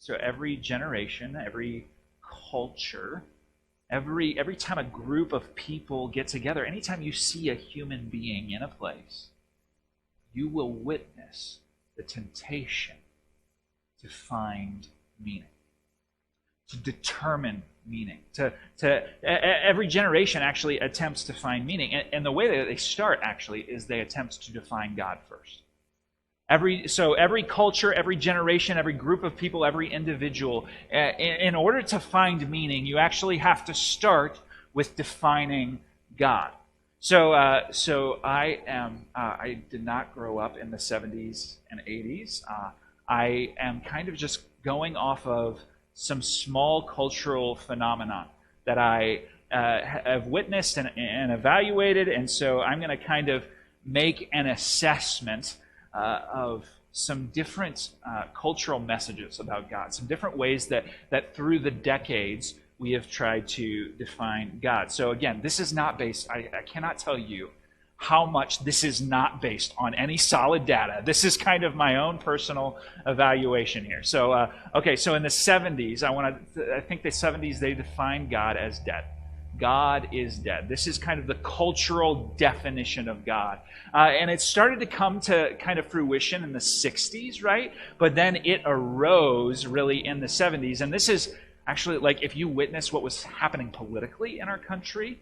So every generation, every culture, every time a group of people get together, anytime you see a human being in a place, you will witness the temptation to find meaning, to determine meaning. Every generation actually attempts to find meaning. And the way that they start, actually, is they attempt to define God first. Every culture, every generation, every group of people, every individual, in order to find meaning, you actually have to start with defining God. I did not grow up in the 70s and 80s. I am kind of just going off of some small cultural phenomenon that I have witnessed and evaluated, and so I'm going to kind of make an assessment of some different cultural messages about God, some different ways that through the decades we have tried to define God. So again, this is not based, I cannot tell you how much this is not based on any solid data. This is kind of my own personal evaluation here. So, so in the 70s, I think the 70s, they defined God as dead. God is dead. This is kind of the cultural definition of God. And it started to come to kind of fruition in the 60s, right? But then it arose really in the 70s. And this is actually, like, if you witness what was happening politically in our country,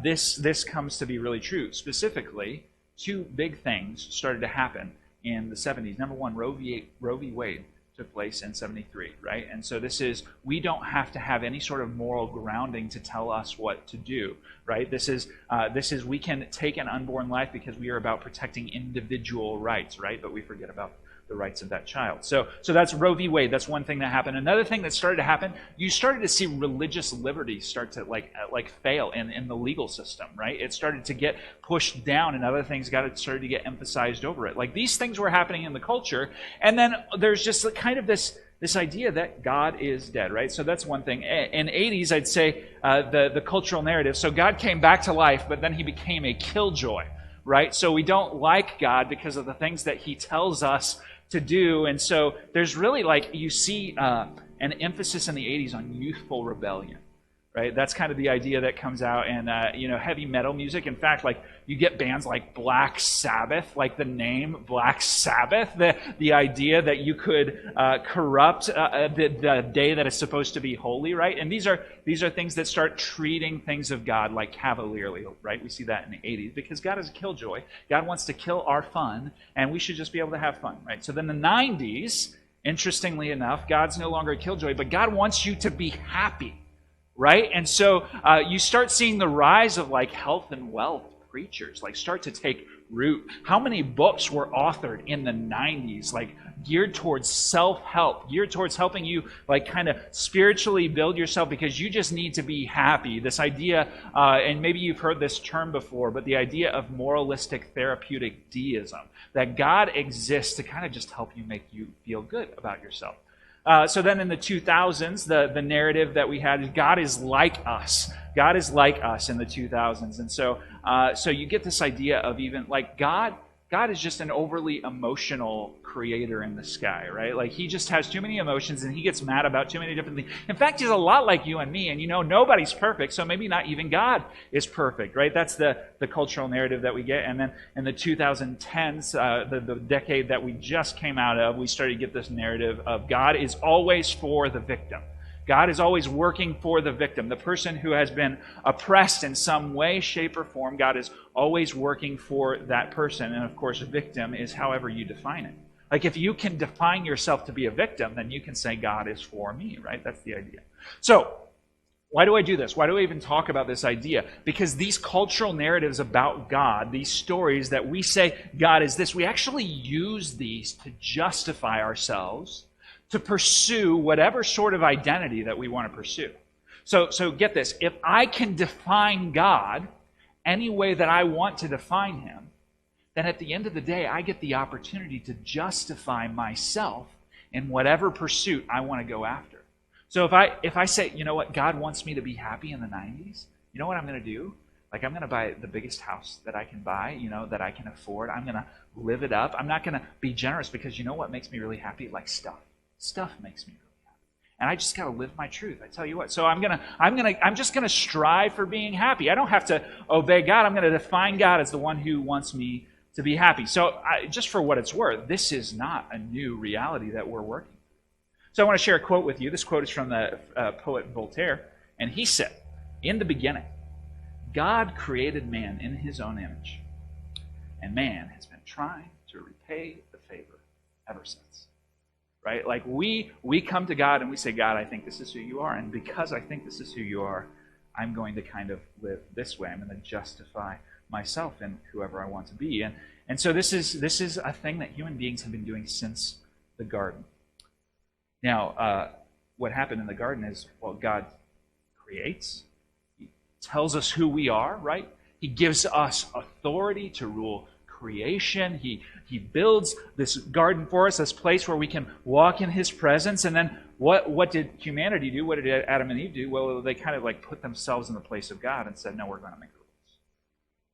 this comes to be really true. Specifically, two big things started to happen in the 70s. Number one, Roe v. Wade took place in 73, right? And so we don't have to have any sort of moral grounding to tell us what to do, right? This is we can take an unborn life because we are about protecting individual rights, right? But we forget about the rights of that child. So that's Roe v. Wade. That's one thing that happened. Another thing that started to happen, you started to see religious liberty start to like fail in the legal system, right? It started to get pushed down, and other things started to get emphasized over it. Like, these things were happening in the culture, and then there's just kind of this idea that God is dead, right? So that's one thing. In 80s, I'd say the cultural narrative. So God came back to life, but then he became a killjoy, right? So we don't like God because of the things that he tells us to do. And so there's really, you see an emphasis in the 80s on youthful rebellion, right? That's kind of the idea that comes out in heavy metal music. In fact, you get bands like Black Sabbath, like the name Black Sabbath, the idea that you could corrupt the day that is supposed to be holy, right? And these are things that start treating things of God like cavalierly, right? We see that in the 80s because God is a killjoy. God wants to kill our fun, and we should just be able to have fun, right? So then the 90s, interestingly enough, God's no longer a killjoy, but God wants you to be happy, right? And so you start seeing the rise of health and wealth preachers start to take root. How many books were authored in the 90s geared towards self-help, geared towards helping you kind of spiritually build yourself because you just need to be happy? This idea, and maybe you've heard this term before, but the idea of moralistic therapeutic deism, that God exists to kind of just help you make you feel good about yourself. So then in the 2000s, the narrative that we had is God is like us. God is like us in the 2000s. And so you get this idea of even God is just an overly emotional creator in the sky, right? He just has too many emotions and he gets mad about too many different things. In fact, he's a lot like you and me, and nobody's perfect, so maybe not even God is perfect, right? That's the cultural narrative that we get. And then in the 2010s, the decade that we just came out of, we started to get this narrative of God is always for the victim. God is always working for the victim, the person who has been oppressed in some way, shape, or form. God is always working for that person. And of course, a victim is however you define it. If you can define yourself to be a victim, then you can say God is for me, right? That's the idea. So, why do I do this? Why do I even talk about this idea? Because these cultural narratives about God, these stories that we say God is this, we actually use these to justify ourselves, to pursue whatever sort of identity that we want to pursue. So get this. If I can define God any way that I want to define him, then at the end of the day, I get the opportunity to justify myself in whatever pursuit I want to go after. So if I say, you know what, God wants me to be happy in the 90s, you know what I'm going to do? I'm going to buy the biggest house that I can buy, that I can afford. I'm going to live it up. I'm not going to be generous because you know what makes me really happy? Stuff. Stuff makes me really happy. and I just got to live my truth. I tell you what. So I'm just gonna strive for being happy. I don't have to obey God. I'm going to define God as the one who wants me to be happy. So just for what it's worth, this is not a new reality that we're working. So I want to share a quote with you. This quote is from the poet Voltaire, and he said, "In the beginning, God created man in his own image, and man has been trying to repay the favor ever since." Right? Like we come to God and we say, God, I think this is who you are, and because I think this is who you are, I'm going to kind of live this way. I'm going to justify myself and whoever I want to be. And so this is a thing that human beings have been doing since the garden. Now, what happened in the garden is, well, God creates. He tells us who we are, right? He gives us authority to rule creation. He builds this garden for us, this place where we can walk in his presence. And then what did humanity do? What did Adam and Eve do? Well, they kind of like put themselves in the place of God and said, no, we're going to make the rules.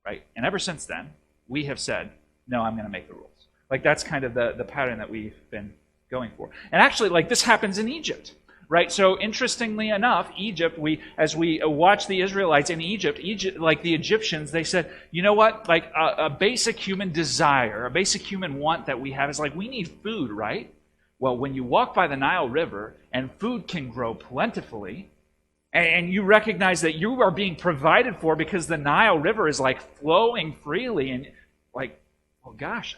Right? And ever since then, we have said, no, I'm going to make the rules. Like that's kind of the pattern that we've been going for. And actually, like this happens in Egypt, right? So interestingly enough, Egypt, as we watch the Israelites in Egypt, like the Egyptians, they said, you know what? Like a basic human desire, a basic human want that we have is like, we need food, right? Well, when you walk by the Nile River and food can grow plentifully, and you recognize that you are being provided for because the Nile River is like flowing freely, and like, well, gosh,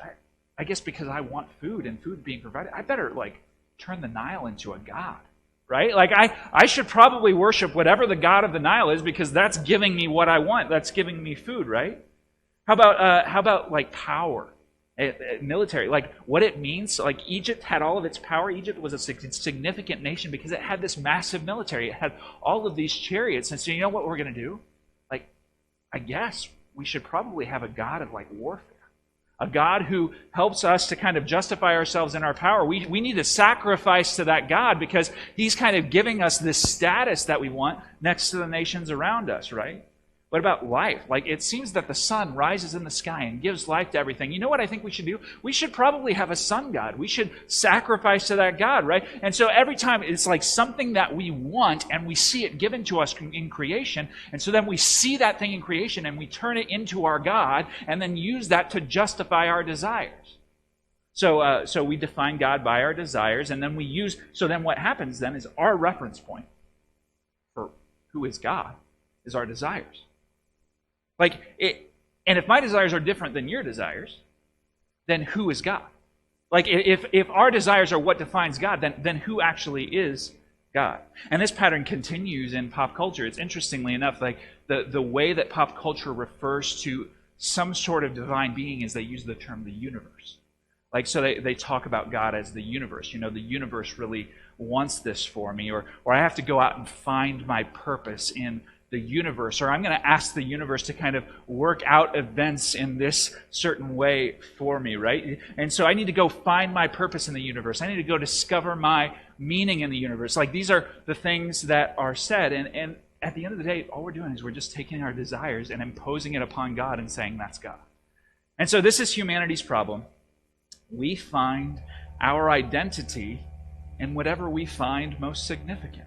I guess because I want food and food being provided, I better like turn the Nile into a god, right? Like I should probably worship whatever the god of the Nile is because that's giving me what I want. That's giving me food, right? How about like power, military, like what it means? Like Egypt had all of its power. Egypt was a significant nation because it had this massive military. It had all of these chariots. And so you know what we're going to do? Like, I guess we should probably have a god of like warfare. A God who helps us to kind of justify ourselves in our power. We need to sacrifice to that God because he's kind of giving us this status that we want next to the nations around us, right? What about life? Like it seems that the sun rises in the sky and gives life to everything. You know what I think we should do? We should probably have a sun god. We should sacrifice to that God, right? And so every time it's like something that we want and we see it given to us in creation. And so then we see that thing in creation and we turn it into our God and then use that to justify our desires. So we define God by our desires and then so then what happens then is our reference point for who is God is our desires. And if my desires are different than your desires, then who is God? Like if our desires are what defines God, then who actually is God? And this pattern continues in pop culture. It's interestingly enough, like the way that pop culture refers to some sort of divine being is they use the term the universe. Like so they talk about God as the universe. You know, the universe really wants this for me, or I have to go out and find my purpose in the universe, or I'm going to ask the universe to kind of work out events in this certain way for me, right? And so I need to go find my purpose in the universe. I need to go discover my meaning in the universe. Like these are the things that are said, and at the end of the day, all we're doing is we're just taking our desires and imposing it upon God and saying that's God. And so this is humanity's problem. We find our identity in whatever we find most significant.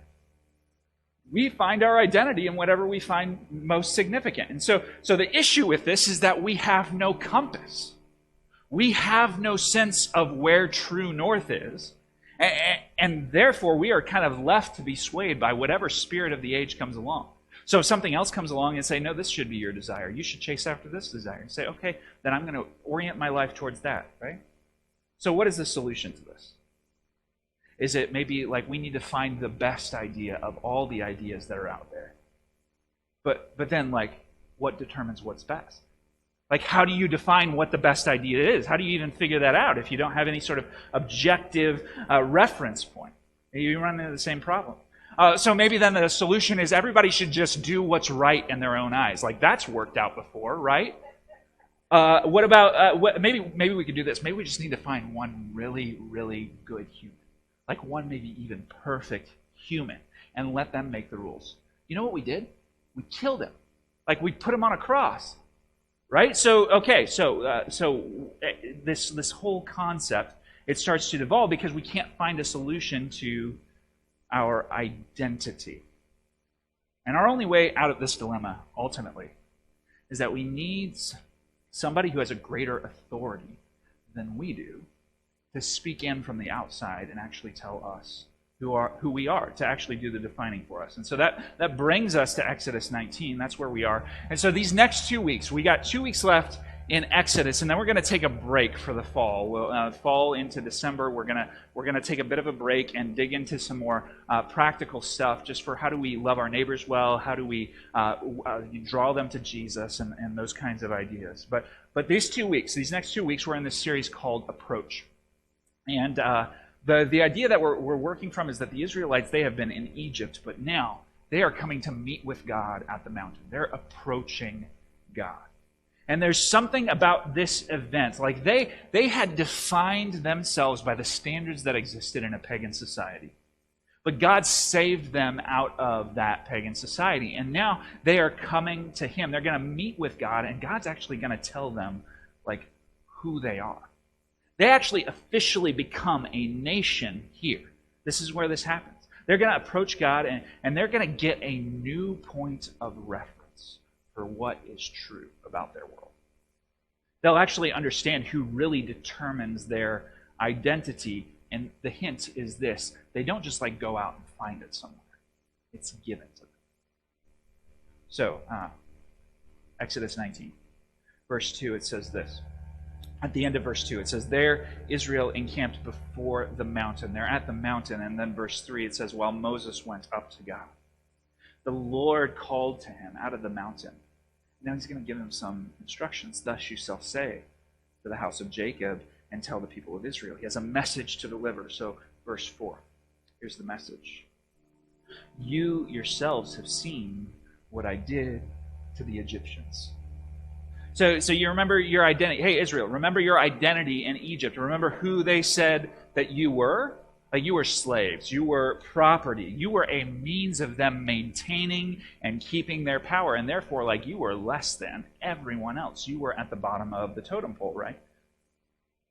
We find our identity in whatever we find most significant. And so the issue with this is that we have no compass. We have no sense of where true north is. And therefore, we are kind of left to be swayed by whatever spirit of the age comes along. So if something else comes along and say, no, this should be your desire. You should chase after this desire. And say, okay, then I'm going to orient my life towards that, right? So what is the solution to this? Is it maybe like we need to find the best idea of all the ideas that are out there? But then like what determines what's best? Like how do you define what the best idea is? How do you even figure that out if you don't have any sort of objective reference point? You run into the same problem. So maybe then the solution is everybody should just do what's right in their own eyes. Like that's worked out before, right? What about maybe we could do this. Maybe we just need to find one really, really good human. Like one maybe even perfect human, and let them make the rules. You know what we did? We killed him. Like we put him on a cross, right? So this whole concept, it starts to devolve because we can't find a solution to our identity. And our only way out of this dilemma, ultimately, is that we need somebody who has a greater authority than we do to speak in from the outside and actually tell us who we are, to actually do the defining for us. And so that brings us to Exodus 19. That's where we are. And so these next 2 weeks, we got 2 weeks left in Exodus, and then we're going to take a break for the fall. We'll fall into December. We're going to take a bit of a break and dig into some more practical stuff, just for how do we love our neighbors well, how do we draw them to Jesus, and those kinds of ideas. But these next 2 weeks, we're in this series called Approach, and the idea that we're working from is that the Israelites, they have been in Egypt, but now they are coming to meet with God at the mountain. They're approaching God. And there's something about this event, like they had defined themselves by the standards that existed in a pagan society. But God saved them out of that pagan society. And now they are coming to Him. They're going to meet with God, and God's actually going to tell them, like, who they are. They actually officially become a nation here. This is where this happens. They're going to approach God, and they're going to get a new point of reference for what is true about their world. They'll actually understand who really determines their identity, and the hint is this: they don't just go out and find it somewhere. It's given to them. So, Exodus 19, verse 2, it says this. At the end of verse 2, it says, "There Israel encamped before the mountain." They're at the mountain. And then verse 3, it says, "While Moses went up to God, the Lord called to him out of the mountain." Now he's going to give him some instructions. "Thus you shall say to the house of Jacob and tell the people of Israel." He has a message to deliver. So verse 4, here's the message. "You yourselves have seen what I did to the Egyptians." So you remember your identity. Hey, Israel, remember your identity in Egypt. Remember who they said that you were? Like, you were slaves. You were property. You were a means of them maintaining and keeping their power. And therefore, you were less than everyone else. You were at the bottom of the totem pole, right?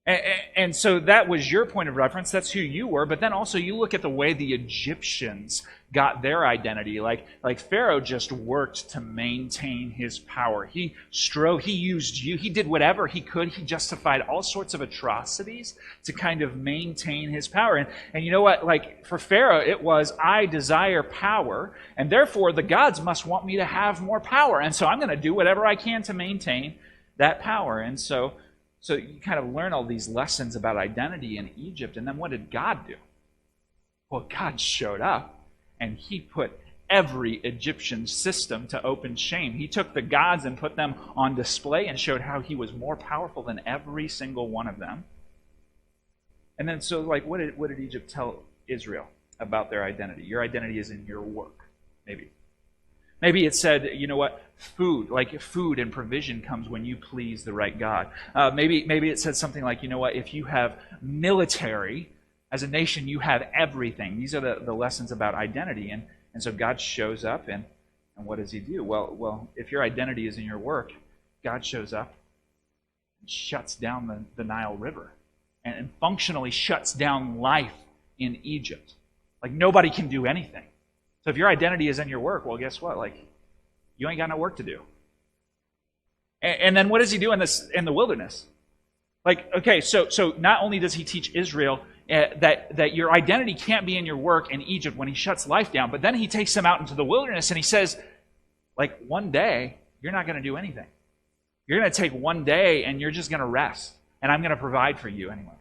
And so that was your point of reference. That's who you were. But then also you look at the way the Egyptians got their identity. Like Pharaoh just worked to maintain his power. He used you. He did whatever he could. He justified all sorts of atrocities to kind of maintain his power. And you know what? For Pharaoh, it was, I desire power, and therefore the gods must want me to have more power. And so I'm going to do whatever I can to maintain that power. And so you kind of learn all these lessons about identity in Egypt. And then what did God do? Well, God showed up, and He put every Egyptian system to open shame. He took the gods and put them on display and showed how He was more powerful than every single one of them. And then what did Egypt tell Israel about their identity? Your identity is in your work, maybe. Maybe it said, you know what, food and provision comes when you please the right God. Maybe it said something like, you know what, if you have military, as a nation, you have everything. These are the lessons about identity. And so God shows up, and what does He do? Well, if your identity is in your work, God shows up and shuts down the Nile River and functionally shuts down life in Egypt. Nobody can do anything. So if your identity is in your work, well, guess what? You ain't got no work to do. And then what does He do in the wilderness? So not only does He teach Israel that your identity can't be in your work in Egypt when He shuts life down, but then He takes them out into the wilderness and He says, one day, you're not going to do anything. You're going to take one day and you're just going to rest, and I'm going to provide for you anyway.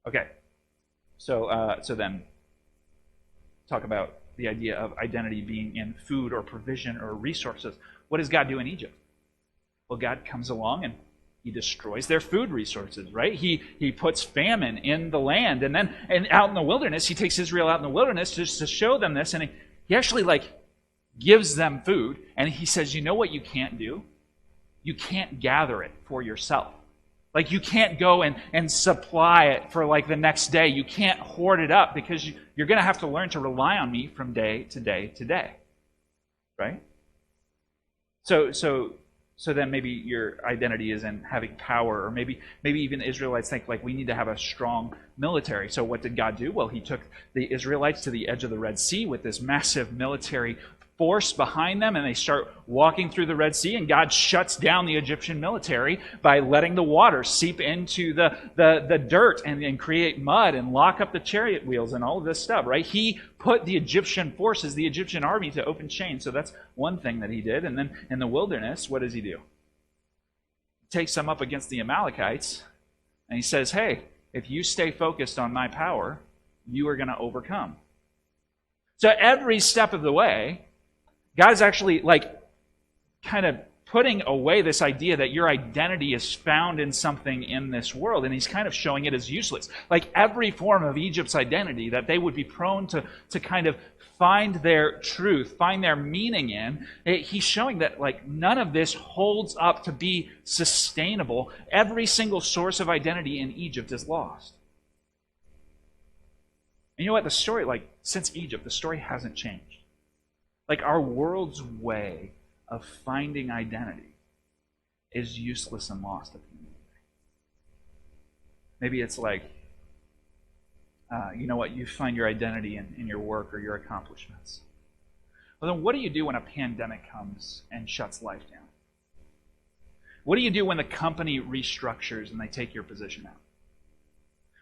Okay, so then talk about the idea of identity being in food or provision or resources. What does God do in Egypt? Well, God comes along and He destroys their food resources, right? He puts famine in the land, and out in the wilderness, He takes Israel out in the wilderness just to show them this, and He actually gives them food, and He says, you know what you can't do? You can't gather it for yourself. You can't go and supply it for the next day. You can't hoard it up, because you're going to have to learn to rely on me from day to day to day. Right? So So then maybe your identity is in having power, or maybe even the Israelites think like we need to have a strong military. So what did God do? Well, he took the Israelites to the edge of the Red Sea with this massive military force behind them, and they start walking through the Red Sea, and God shuts down the Egyptian military by letting the water seep into the dirt and create mud and lock up the chariot wheels and all of this stuff, right? He put the Egyptian forces, the Egyptian army, to open chains. So that's one thing that he did. And then in the wilderness, what does he do? He takes them up against the Amalekites, and he says, hey, if you stay focused on my power, you are going to overcome. So every step of the way, God is actually kind of putting away this idea that your identity is found in something in this world, and he's kind of showing it as useless. Like every form of Egypt's identity that they would be prone to kind of find their truth, find their meaning in, he's showing that none of this holds up to be sustainable. Every single source of identity in Egypt is lost. And you know what? The story, since Egypt, the story hasn't changed. Our world's way of finding identity is useless and lost at the end of the day. Maybe it's you find your identity in your work or your accomplishments. Well, then what do you do when a pandemic comes and shuts life down? What do you do when the company restructures and they take your position out?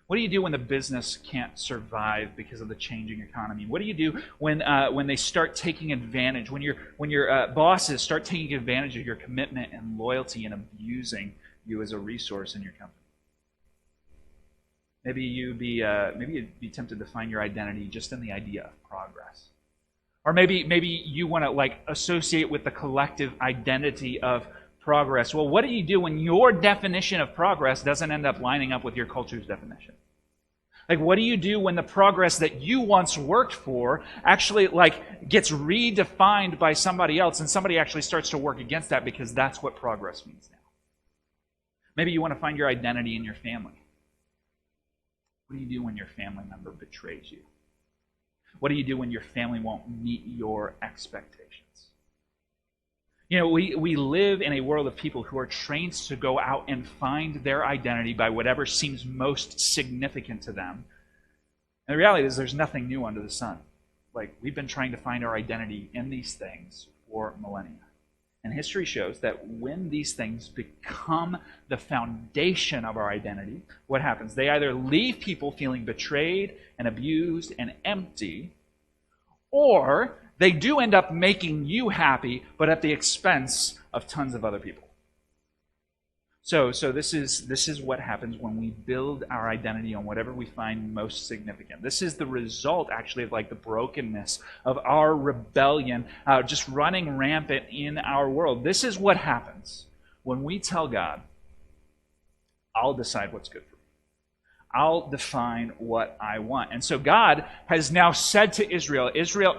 What do you do when the business can't survive because of the changing economy? What do you do when they start taking advantage, when your bosses start taking advantage of your commitment and loyalty and abusing you as a resource in your company? Maybe you'd be tempted to find your identity just in the idea of progress, or maybe you want to associate with the collective identity of progress. Well, what do you do when your definition of progress doesn't end up lining up with your culture's definition? What do you do when the progress that you once worked for actually gets redefined by somebody else, and somebody actually starts to work against that because that's what progress means now? Maybe you want to find your identity in your family. What do you do when your family member betrays you? What do you do when your family won't meet your expectations? We live in a world of people who are trained to go out and find their identity by whatever seems most significant to them. And the reality is there's nothing new under the sun. We've been trying to find our identity in these things for millennia. And history shows that when these things become the foundation of our identity, what happens? They either leave people feeling betrayed and abused and empty, or they do end up making you happy, but at the expense of tons of other people. So this is what happens when we build our identity on whatever we find most significant. This is the result, actually, of the brokenness of our rebellion just running rampant in our world. This is what happens when we tell God, I'll decide what's good for you. I'll define what I want. And so God has now said to Israel,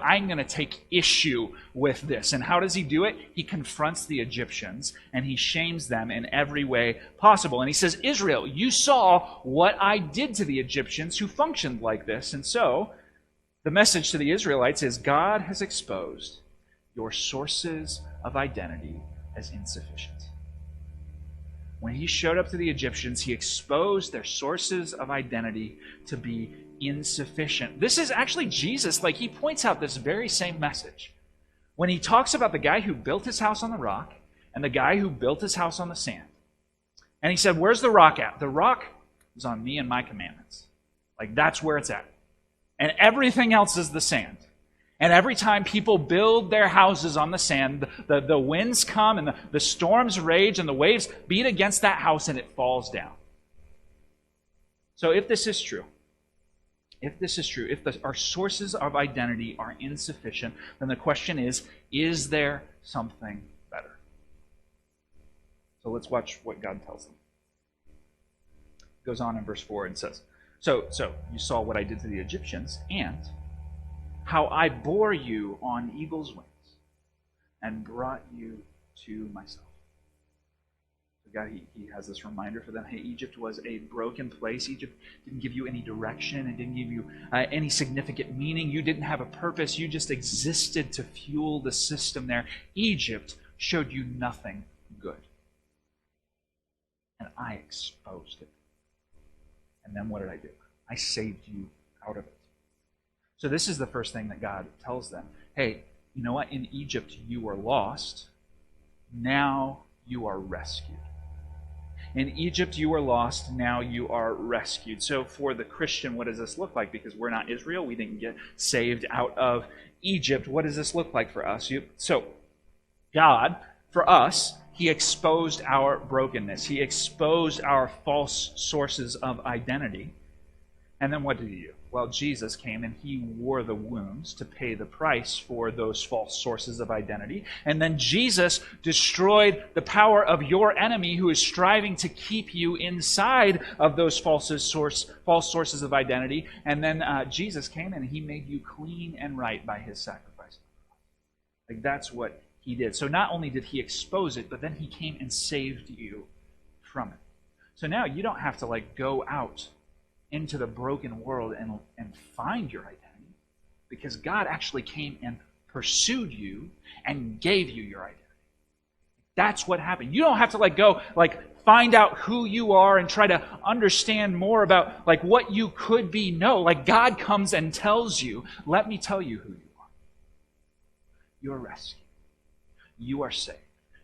I'm going to take issue with this. And how does he do it? He confronts the Egyptians and he shames them in every way possible. And he says, Israel, you saw what I did to the Egyptians who functioned like this. And so the message to the Israelites is God has exposed your sources of identity as insufficient. When he showed up to the Egyptians, he exposed their sources of identity to be insufficient. This is actually Jesus. He points out this very same message when he talks about the guy who built his house on the rock and the guy who built his house on the sand. And he said, where's the rock at? The rock is on me and my commandments. That's where it's at. And everything else is the sand. And every time people build their houses on the sand, the winds come and the storms rage and the waves beat against that house and it falls down. So if this is true, if our sources of identity are insufficient, then the question is there something better? So let's watch what God tells them. It goes on in verse 4 and says, So you saw what I did to the Egyptians, and how I bore you on eagle's wings and brought you to myself. So God, he has this reminder for them. Hey, Egypt was a broken place. Egypt didn't give you any direction. It didn't give you any significant meaning. You didn't have a purpose. You just existed to fuel the system there. Egypt showed you nothing good. and I exposed it. And then what did I do? I saved you out of it. So this is the first thing that God tells them. Hey, you know what? In Egypt you were lost. Now you are rescued. In Egypt you were lost. Now you are rescued. So for the Christian, what does this look like? Because we're not Israel. We didn't get saved out of Egypt. What does this look like for us? So God, for us, He exposed our brokenness. He exposed our false sources of identity. And then what did He do? Well, Jesus came and He wore the wounds to pay the price for those false sources of identity. And then Jesus destroyed the power of your enemy who is striving to keep you inside of those false sources of identity. And then Jesus came and He made you clean and right by His sacrifice. Like that's what He did. So not only did He expose it, but then He came and saved you from it. So now you don't have to go out into the broken world and find your identity, because God actually came and pursued you and gave you your identity. That's what happened. You don't have to go find out who you are and try to understand more about what you could be. No, God comes and tells you, let me tell you who you are. You're rescued. You are saved.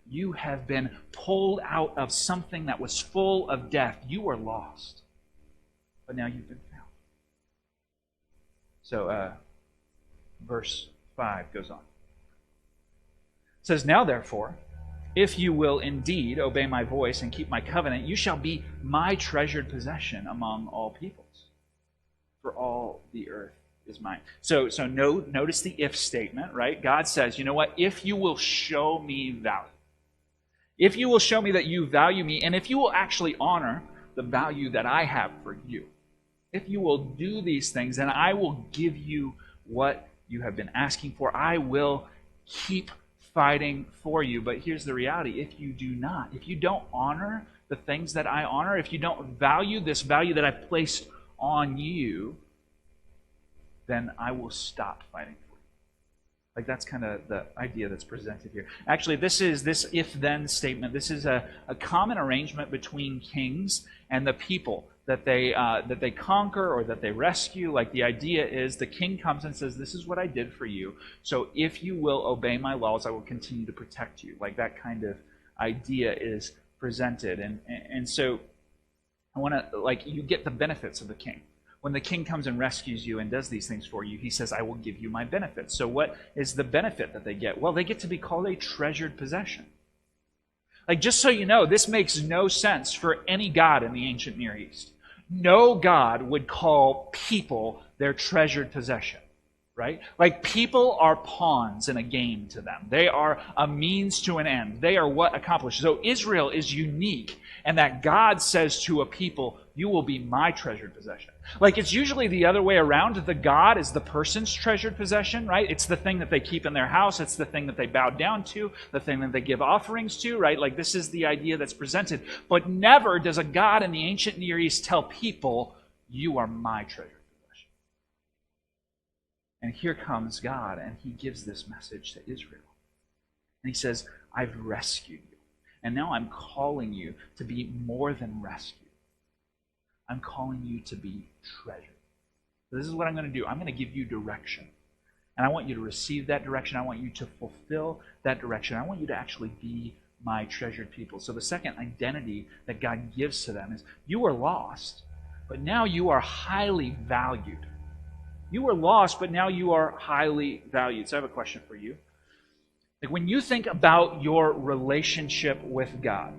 You have been pulled out of something that was full of death. You were lost, but now you've been found. So verse 5 goes on. It says, now therefore, if you will indeed obey my voice and keep my covenant, you shall be my treasured possession among all peoples, for all the earth is mine. So notice the if statement, right? God says, you know what? If you will show me value, if you will show me that you value me, and if you will actually honor the value that I have for you, if you will do these things, then I will give you what you have been asking for. I will keep fighting for you. But here's the reality. If you do not, if you don't honor the things that I honor, if you don't value this value that I placed on you, then I will stop fighting for you. That's kind of the idea that's presented here. Actually, this if-then statement. This is a common arrangement between kings and the people that they conquer or that they rescue. The idea is the king comes and says, this is what I did for you. So if you will obey my laws, I will continue to protect you. That kind of idea is presented. And so I want to, you get the benefits of the king. When the king comes and rescues you and does these things for you, he says, I will give you my benefits. So what is the benefit that they get? Well, they get to be called a treasured possession. Just so you know, this makes no sense for any god in the ancient Near East. No god would call people their treasured possession, right? People are pawns in a game to them. They are a means to an end. They are what accomplishes. So Israel is unique, and that God says to a people, you will be my treasured possession. It's usually the other way around. The God is the person's treasured possession, right? It's the thing that they keep in their house. It's the thing that they bow down to, the thing that they give offerings to, right? This is the idea that's presented. But never does a God in the ancient Near East tell people, you are my treasured possession. And here comes God, and He gives this message to Israel. And He says, I've rescued you. And now I'm calling you to be more than rescued. I'm calling you to be treasured. So this is what I'm going to do. I'm going to give you direction. And I want you to receive that direction. I want you to fulfill that direction. I want you to actually be my treasured people. So the second identity that God gives to them is, you were lost, but now you are highly valued. You were lost, but now you are highly valued. So I have a question for you. When you think about your relationship with God,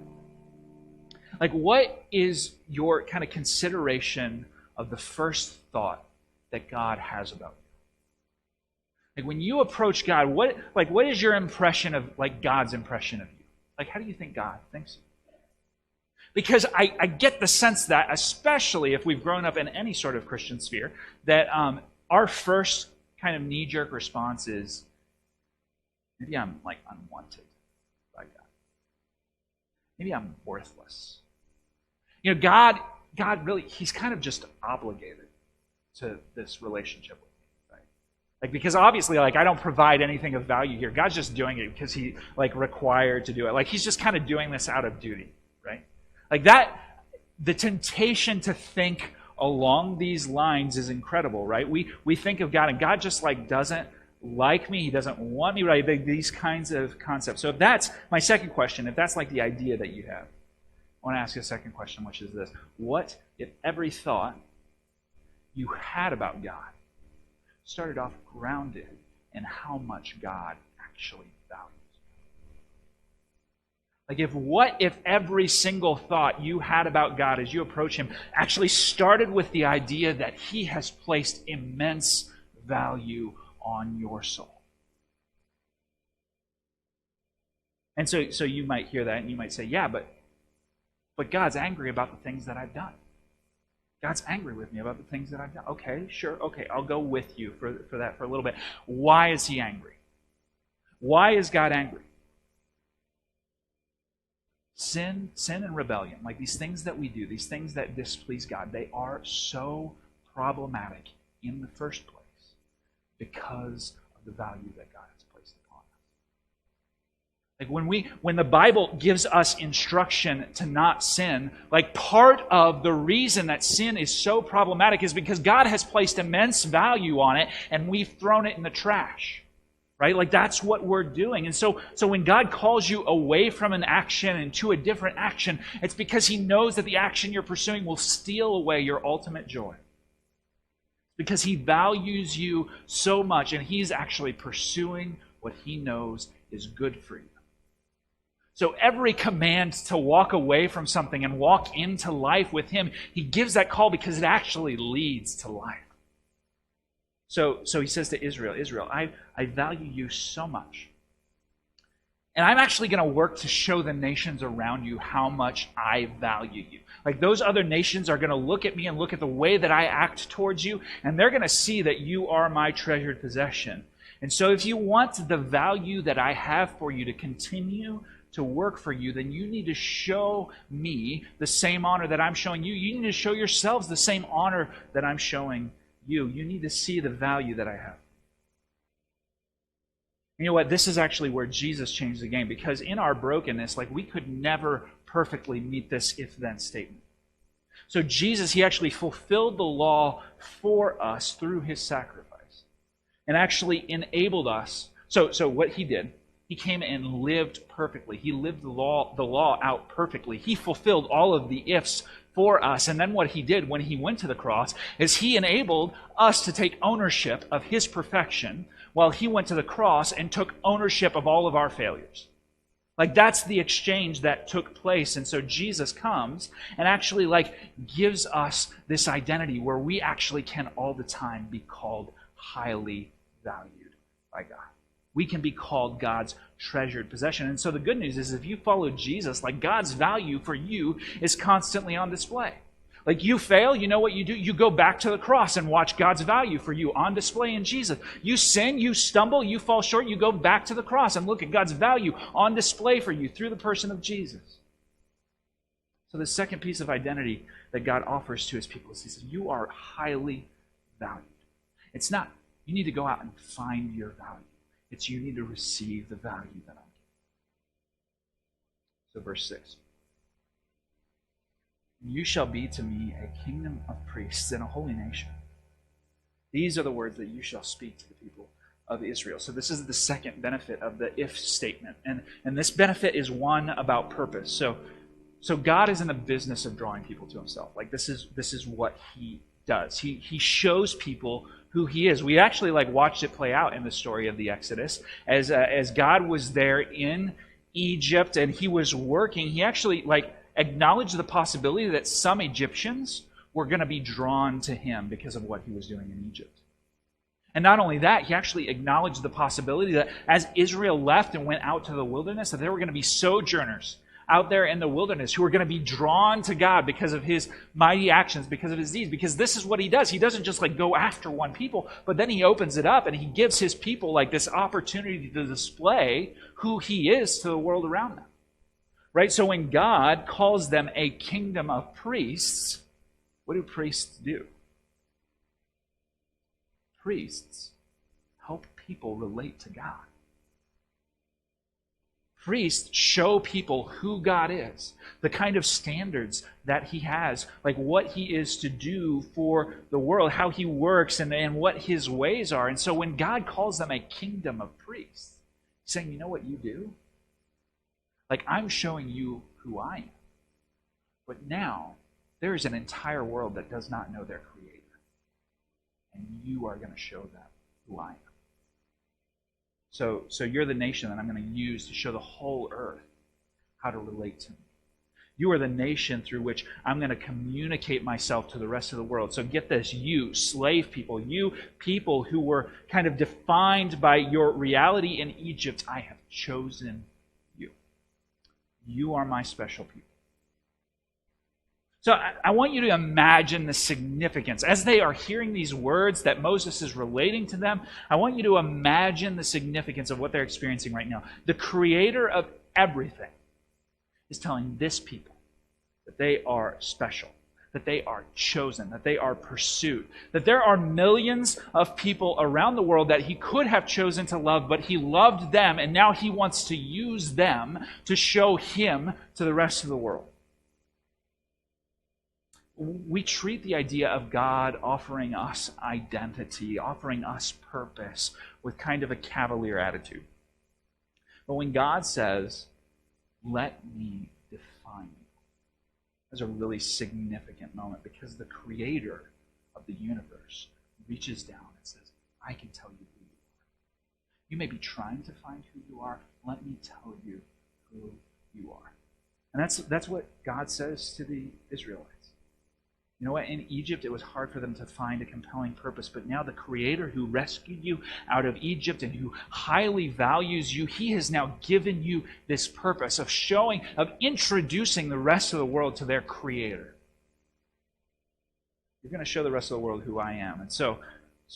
what is your kind of consideration of the first thought that God has about you? When you approach God, what is your impression of God's impression of you? How do you think God thinks of you? Because I get the sense that, especially if we've grown up in any sort of Christian sphere, that our first kind of knee-jerk response is, maybe I'm unwanted by God. Maybe I'm worthless. God really, He's kind of just obligated to this relationship with me, right? Because obviously, I don't provide anything of value here. God's just doing it because He, required to do it. He's just kind of doing this out of duty, right? Like that, the temptation to think along these lines is incredible, right? We think of God, and God just like doesn't like me. He doesn't want me, right? These kinds of concepts. So if that's my second question, if that's like the idea that you have, I want to ask you a second question, which is this. What if every thought you had about God started off grounded in how much God actually values? Like what if every single thought you had about God as you approach Him actually started with the idea that He has placed immense value on your soul? And so you might hear that and you might say, yeah, but God's angry about the things that I've done. God's angry with me about the things that I've done. Okay, sure, okay, I'll go with you for that for a little bit. Why is He angry? Why is God angry? Sin and rebellion, like these things that we do, these things that displease God, they are so problematic in the first place because of the value that God has placed upon us. Like when the Bible gives us instruction to not sin, like part of the reason that sin is so problematic is because God has placed immense value on it and we've thrown it in the trash. Right? Like that's what we're doing. And so when God calls you away from an action and to a different action, it's because He knows that the action you're pursuing will steal away your ultimate joy. Because He values you so much and He's actually pursuing what He knows is good for you. So every command to walk away from something and walk into life with Him, He gives that call because it actually leads to life. So He says to Israel, I value you so much. And I'm actually going to work to show the nations around you how much I value you. Like those other nations are going to look at me and look at the way that I act towards you, and they're going to see that you are my treasured possession. And so if you want the value that I have for you to continue to work for you, then you need to show me the same honor that I'm showing you. You need to show yourselves the same honor that I'm showing you. You need to see the value that I have. You know what? This is actually where Jesus changed the game, because in our brokenness, like we could never perfectly meet this if-then statement. So Jesus, He actually fulfilled the law for us through His sacrifice and actually enabled us. So what He did, He came and lived perfectly. He lived the law out perfectly. He fulfilled all of the ifs for us. And then what He did when He went to the cross is He enabled us to take ownership of His perfection while He went to the cross and took ownership of all of our failures. Like that's the exchange that took place. And so Jesus comes and actually like gives us this identity where we actually can all the time be called highly valued by God. We can be called God's treasured possession. And so the good news is if you follow Jesus, like God's value for you is constantly on display. Like you fail, you know what you do? You go back to the cross and watch God's value for you on display in Jesus. You sin, you stumble, you fall short, you go back to the cross and look at God's value on display for you through the person of Jesus. So the second piece of identity that God offers to His people is He says, you are highly valued. It's not, you need to go out and find your value. It's you need to receive the value that I give. So verse 6. You shall be to me a kingdom of priests and a holy nation. These are the words that you shall speak to the people of Israel. So this is the second benefit of the if statement. And this benefit is one about purpose. So God is in the business of drawing people to Himself. Like this is what He does. He shows people who He is. We actually like watched it play out in the story of the Exodus. As God was there in Egypt and He was working, He actually like acknowledged the possibility that some Egyptians were going to be drawn to Him because of what He was doing in Egypt. And not only that, He actually acknowledged the possibility that as Israel left and went out to the wilderness, that there were going to be sojourners out there in the wilderness who are going to be drawn to God because of His mighty actions, because of His deeds, because this is what He does. He doesn't just like go after one people, but then He opens it up and He gives His people like this opportunity to display who He is to the world around them. Right? So when God calls them a kingdom of priests, what do priests do? Priests help people relate to God. priests show people who God is, the kind of standards that he has, like what he is to do for the world, how he works, and what his ways are. And so when God calls them a kingdom of priests, he's saying, you know what you do? Like, I'm showing you who I am. But now, there is an entire world that does not know their Creator. And you are going to show them who I am. So you're the nation that I'm going to use to show the whole earth how to relate to me. You are the nation through which I'm going to communicate myself to the rest of the world. So get this, you, slave people, you people who were kind of defined by your reality in Egypt, I have chosen you. You are my special people. So I want you to imagine the significance. As they are hearing these words that Moses is relating to them, I want you to imagine the significance of what they're experiencing right now. The Creator of everything is telling this people that they are special, that they are chosen, that they are pursued, that there are millions of people around the world that he could have chosen to love, but he loved them, and now he wants to use them to show him to the rest of the world. We treat the idea of God offering us identity, offering us purpose, with kind of a cavalier attitude. But when God says, let me define you, that's a really significant moment, because the Creator of the universe reaches down and says, I can tell you who you are. You may be trying to find who you are. Let me tell you who you are. And that's what God says to the Israelites. You know what? In Egypt, it was hard for them to find a compelling purpose, but now the Creator who rescued you out of Egypt and who highly values you, he has now given you this purpose of showing, of introducing the rest of the world to their Creator. You're going to show the rest of the world who I am. And so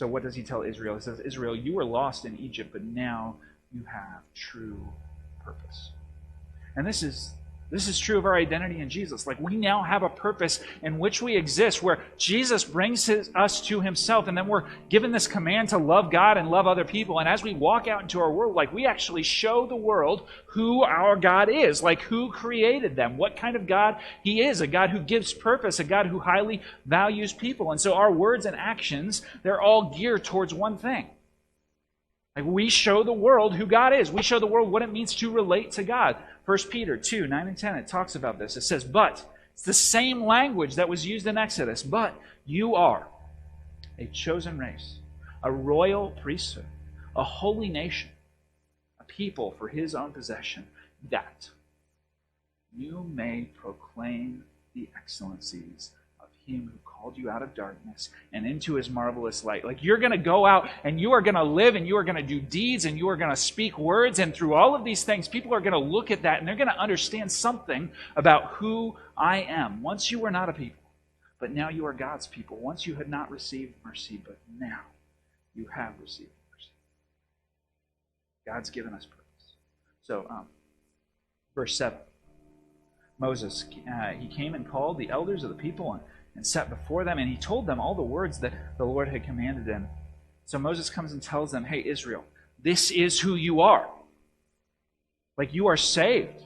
what does he tell Israel? He says, Israel, you were lost in Egypt, but now you have true purpose. And this is true of our identity in Jesus. Like, we now have a purpose in which we exist, where Jesus brings us to himself, and then we're given this command to love God and love other people. And as we walk out into our world, like, we actually show the world who our God is, like who created them, what kind of God he is, a God who gives purpose, a God who highly values people. And so our words and actions, they're all geared towards one thing. Like, we show the world who God is. We show the world what it means to relate to God. 1 Peter 2, 9 and 10, it talks about this. It says, but, it's the same language that was used in Exodus, but you are a chosen race, a royal priesthood, a holy nation, a people for his own possession, that you may proclaim the excellencies of him who called you out of darkness and into his marvelous light. Like, you're going to go out and you are going to live and you are going to do deeds and you are going to speak words, and through all of these things, people are going to look at that and they're going to understand something about who I am. Once you were not a people, but now you are God's people. Once you had not received mercy, but now you have received mercy. God's given us purpose. So, verse 7. Moses, he came and called the elders of the people and sat before them, and he told them all the words that the Lord had commanded him. So Moses comes and tells them, hey, Israel, this is who you are. Like, you are saved.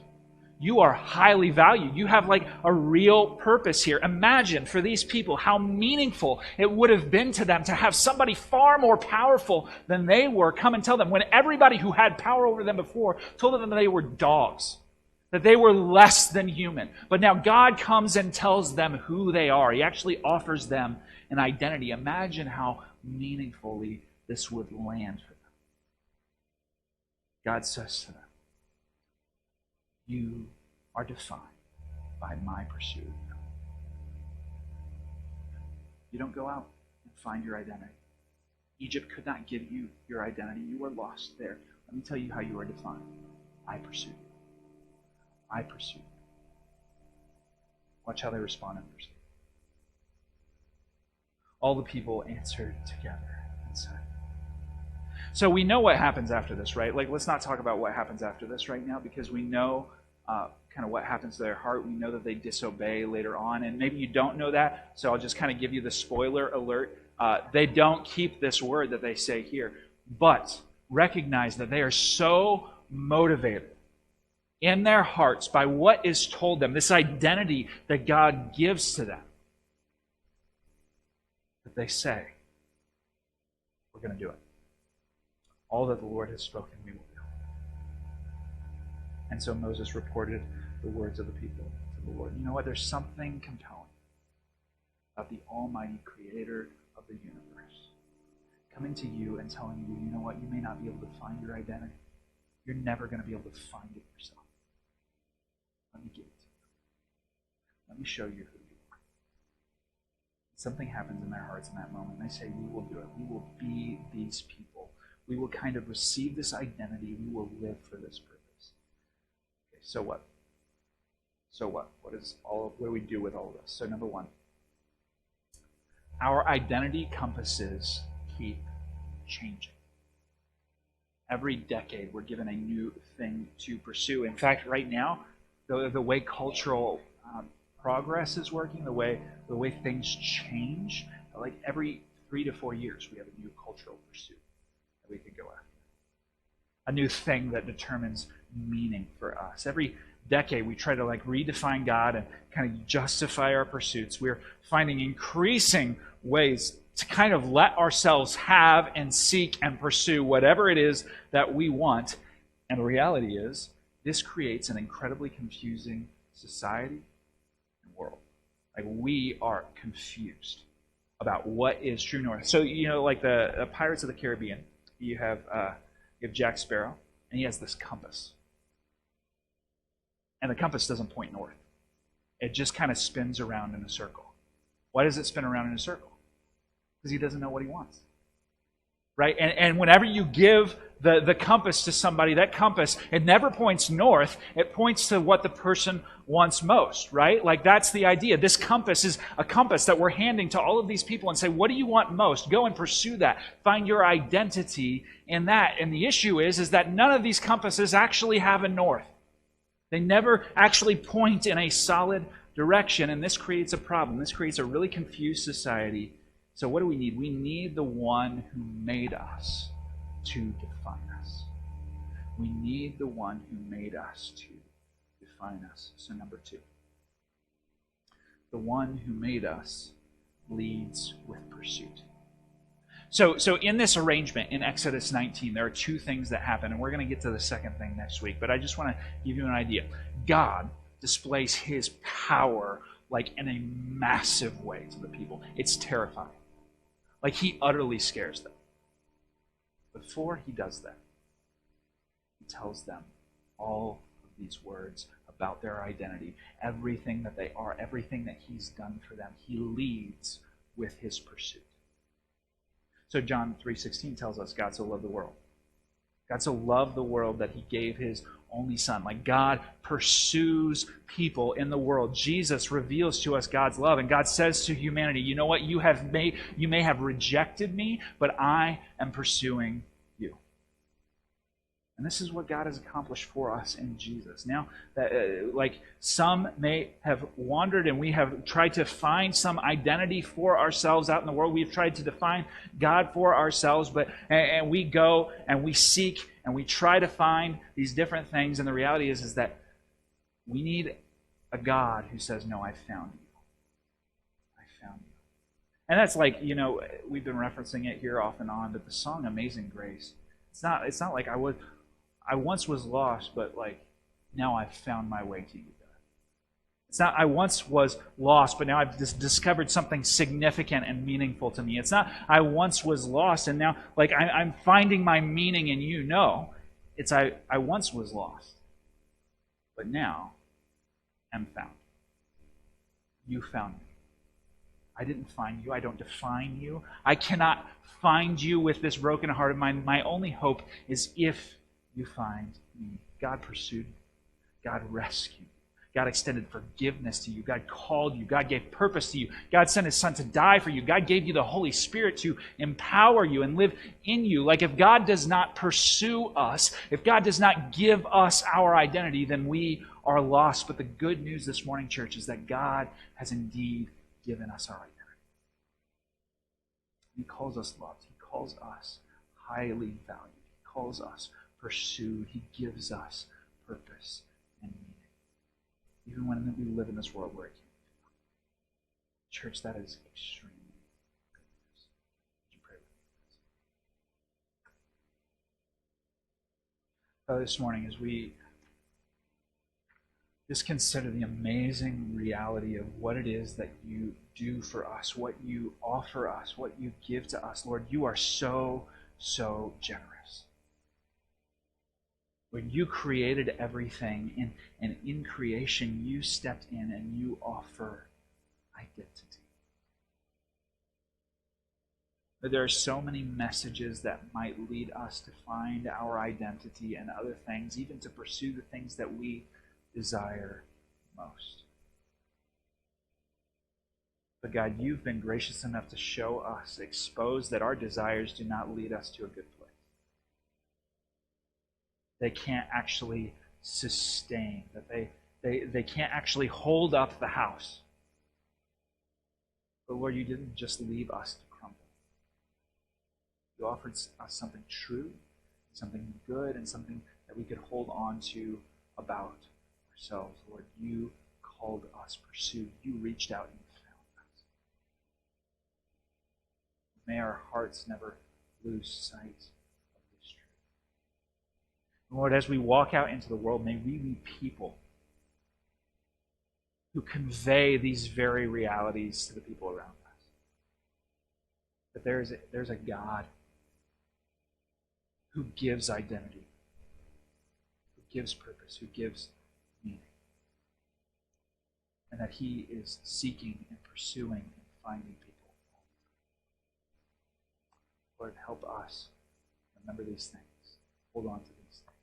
You are highly valued. You have like a real purpose here. Imagine for these people how meaningful it would have been to them to have somebody far more powerful than they were come and tell them, when everybody who had power over them before told them that they were dogs, that they were less than human. But now God comes and tells them who they are. He actually offers them an identity. Imagine how meaningfully this would land for them. God says to them, you are defined by my pursuit of you. You don't go out and find your identity. Egypt could not give you your identity. You were lost there. Let me tell you how you are defined. I pursue you. I pursue you. Watch how they respond in verse 8. All the people answered together and said. So we know what happens after this, right? Like, let's not talk about what happens after this right now, because we know kind of what happens to their heart. We know that they disobey later on, and maybe you don't know that, so I'll just kind of give you the spoiler alert. They don't keep this word that they say here, but recognize that they are so motivated in their hearts by what is told them, this identity that God gives to them, that they say, we're going to do it. All that the Lord has spoken, we will do. And so Moses reported the words of the people to the Lord. You know what? There's something compelling about the almighty creator of the universe coming to you and telling you, you know what? You may not be able to find your identity. You're never going to be able to find it yourself. Let me give it to you. Let me show you who you are. Something happens in their hearts in that moment. They say, we will do it. We will be these people. We will kind of receive this identity. We will live for this purpose. Okay, so what? So what? What do we do with all of this? So number one, our identity compasses keep changing. Every decade, we're given a new thing to pursue. In fact, right now, the way cultural progress is working, the way things change, like every 3 to 4 years, we have a new cultural pursuit that we could go after. A new thing that determines meaning for us. Every decade, we try to redefine God and kind of justify our pursuits. We're finding increasing ways to kind of let ourselves have and seek and pursue whatever it is that we want. And the reality is, this creates an incredibly confusing society and world. We are confused about what is true north. So, like the Pirates of the Caribbean, you have Jack Sparrow, and he has this compass. And the compass doesn't point north. It just kind of spins around in a circle. Why does it spin around in a circle? Because he doesn't know what he wants. Right? And whenever you give the compass to somebody, that compass, it never points north. It points to what the person wants most, right? That's the idea. This compass is a compass that we're handing to all of these people and say, what do you want most? Go and pursue that. Find your identity in that. And the issue is that none of these compasses actually have a north. They never actually point in a solid direction, and this creates a problem. This creates a really confused society. So what do we need? We need the one who made us to define us. We need the one who made us to define us. So number two, the one who made us leads with pursuit. So in this arrangement in Exodus 19, there are two things that happen, and we're going to get to the second thing next week, but I just want to give you an idea. God displays his power in a massive way to the people. It's terrifying. He utterly scares them. Before he does that, he tells them all of these words about their identity, everything that they are, everything that he's done for them. He leads with his pursuit. So John 3:16 tells us God so loved the world. God so loved the world that he gave his only son. God pursues people in the world. Jesus reveals to us God's love, and God says to humanity, you know what? You may have rejected me, but I am pursuing you. And this is what God has accomplished for us in Jesus. Now, some may have wandered and we have tried to find some identity for ourselves out in the world. We've tried to define God for ourselves, and we go and we seek and we try to find these different things. And the reality is that we need a God who says, no, I found you. I found you. And that's we've been referencing it here off and on, but the song Amazing Grace, it's not like I once was lost, but now I've found my way to you, God. It's not I once was lost, but now I've discovered something significant and meaningful to me. It's not I once was lost, and now I'm finding my meaning in you. No, it's I once was lost, but now am found. You found me. I didn't find you. I don't define you. I cannot find you with this broken heart of mine. My only hope is if you find me. God pursued you. God rescued you. God extended forgiveness to you. God called you. God gave purpose to you. God sent his son to die for you. God gave you the Holy Spirit to empower you and live in you. If God does not pursue us, if God does not give us our identity, then we are lost. But the good news this morning, church, is that God has indeed given us our identity. He calls us loved. He calls us highly valued. He calls us pursued. He gives us purpose even when we live in this world where it can't. Church, that is extremely good news. Would you pray with me? Father, this morning, as we just consider the amazing reality of what it is that you do for us, what you offer us, what you give to us, Lord, you are so, so generous. When you created everything, and in creation you stepped in and you offer identity. But there are so many messages that might lead us to find our identity and other things, even to pursue the things that we desire most. But God, you've been gracious enough to show us, expose that our desires do not lead us to a good place. They can't actually sustain, that they can't actually hold up the house. But Lord, you didn't just leave us to crumble. You offered us something true, something good, and something that we could hold on to about ourselves. Lord, you called us, pursued. You reached out and found us. May our hearts never lose sight of this truth. Lord, as we walk out into the world, may we be people who convey these very realities to the people around us. That there's a God who gives identity, who gives purpose, who gives meaning. And that he is seeking and pursuing and finding people. Lord, help us remember these things. Hold on to these things.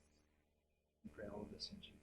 We pray all of this in Jesus' name.